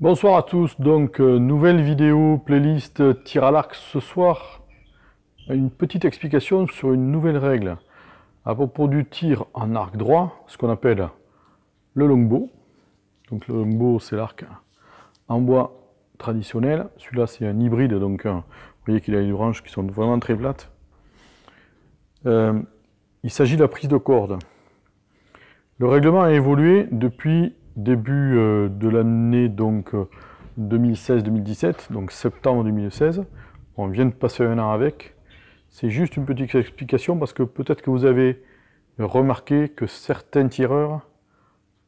Bonsoir à tous, donc nouvelle vidéo playlist tir à l'arc ce soir. Une petite explication sur une nouvelle règle à propos du tir en arc droit, ce qu'on appelle le longbow. Donc le longbow c'est l'arc en bois traditionnel, celui-là c'est un hybride, donc vous voyez qu'il a les branches qui sont vraiment très plates. Il s'agit de la prise de corde. Le règlement a évolué depuis début de l'année donc 2016-2017, donc septembre 2016. On vient de passer un an avec. C'est juste une petite explication parce que peut-être que vous avez remarqué que certains tireurs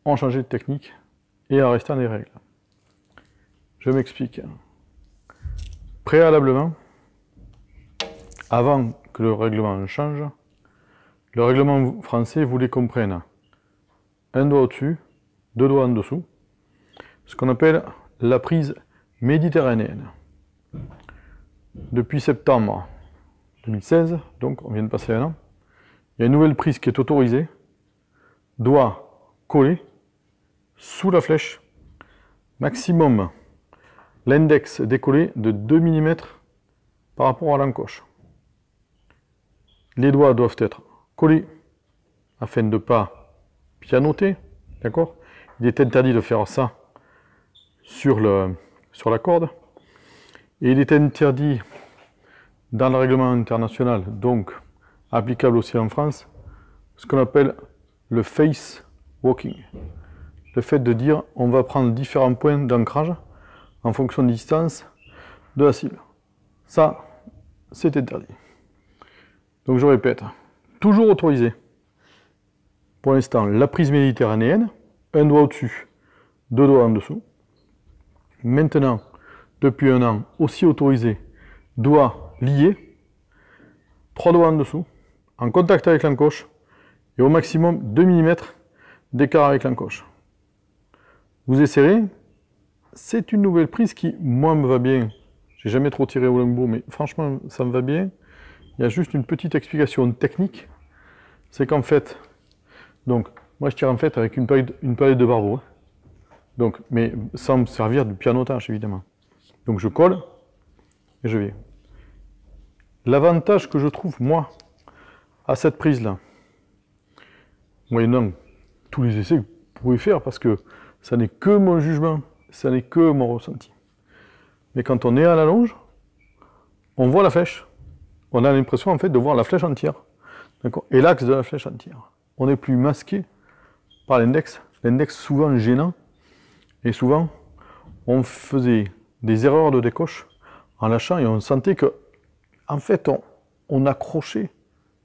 ont changé de technique et en restant des règles. Je m'explique. Préalablement, avant que le règlement change, le règlement français voulait qu'on prenne un doigt au-dessus, deux doigts en dessous, ce qu'on appelle la prise méditerranéenne. Depuis septembre 2016, donc on vient de passer un an, il y a une nouvelle prise qui est autorisée, doigt collé sous la flèche, maximum l'index décollé de 2 mm par rapport à l'encoche. Les doigts doivent être collés afin de ne pas pianoter, d'accord? Il est interdit de faire ça sur la corde. Et il est interdit dans le règlement international, donc applicable aussi en France, ce qu'on appelle le face walking. Le fait de dire on va prendre différents points d'ancrage en fonction de la distance de la cible. Ça, c'est interdit. Donc je répète, toujours autorisé. Pour l'instant, la prise méditerranéenne, un doigt au-dessus, deux doigts en dessous. Maintenant, depuis un an, aussi autorisé, doigts liés, trois doigts en dessous, en contact avec l'encoche, et au maximum 2 mm d'écart avec l'encoche. Vous essayerez, c'est une nouvelle prise qui, moi, me va bien. J'ai jamais trop tiré au longbow, mais franchement, ça me va bien. Il y a juste une petite explication technique, c'est qu'en fait, donc, moi je tire en fait avec une palette de barbeau, donc, mais sans me servir de pianotage évidemment. Donc je colle et je viens. L'avantage que je trouve moi à cette prise là, moyennant tous les essais que vous pouvez faire, parce que ça n'est que mon jugement, ça n'est que mon ressenti. Mais quand on est à la longe, on voit la flèche. On a l'impression en fait de voir la flèche entière, et l'axe de la flèche entière. On n'est plus masqué par l'index souvent gênant, et souvent on faisait des erreurs de décoche en lâchant et on sentait que en fait on accrochait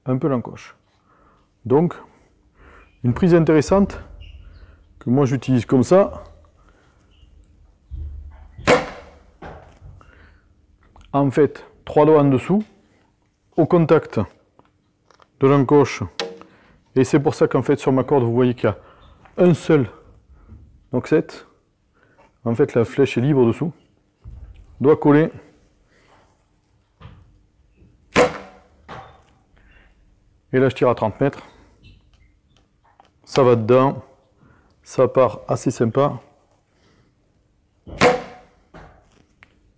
un peu l'encoche. Donc une prise intéressante que moi j'utilise comme ça. En fait, trois doigts en dessous, au contact de l'encoche, et c'est pour ça qu'en fait sur ma corde vous voyez qu'il y a un seul noxet. En fait la flèche est libre dessous, doigt collé, et là je tire à 30 mètres, ça va dedans, ça part assez sympa.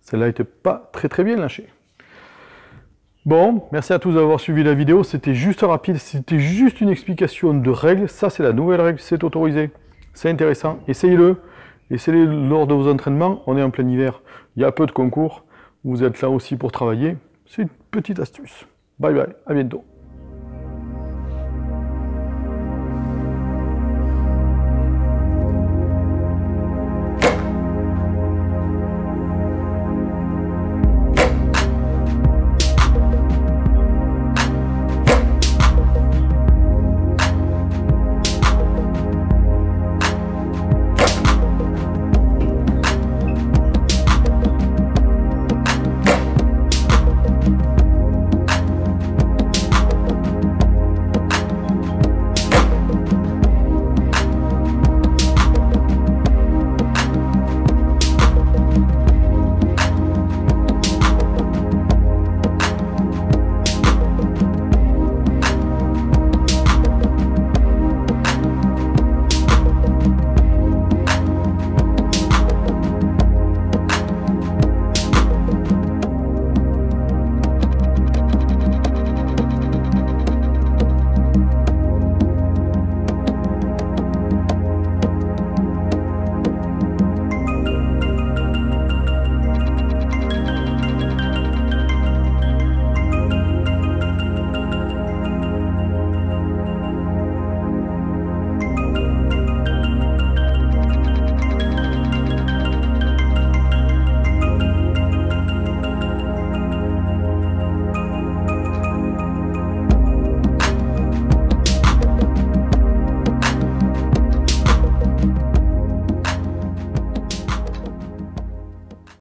Celle-là n'était pas très bien lâchée. Bon, merci à tous d'avoir suivi la vidéo, c'était juste rapide, c'était juste une explication de règles, ça c'est la nouvelle règle, c'est autorisé, c'est intéressant, essayez-le, essayez-le lors de vos entraînements, on est en plein hiver, il y a peu de concours, vous êtes là aussi pour travailler, c'est une petite astuce. Bye bye, à bientôt.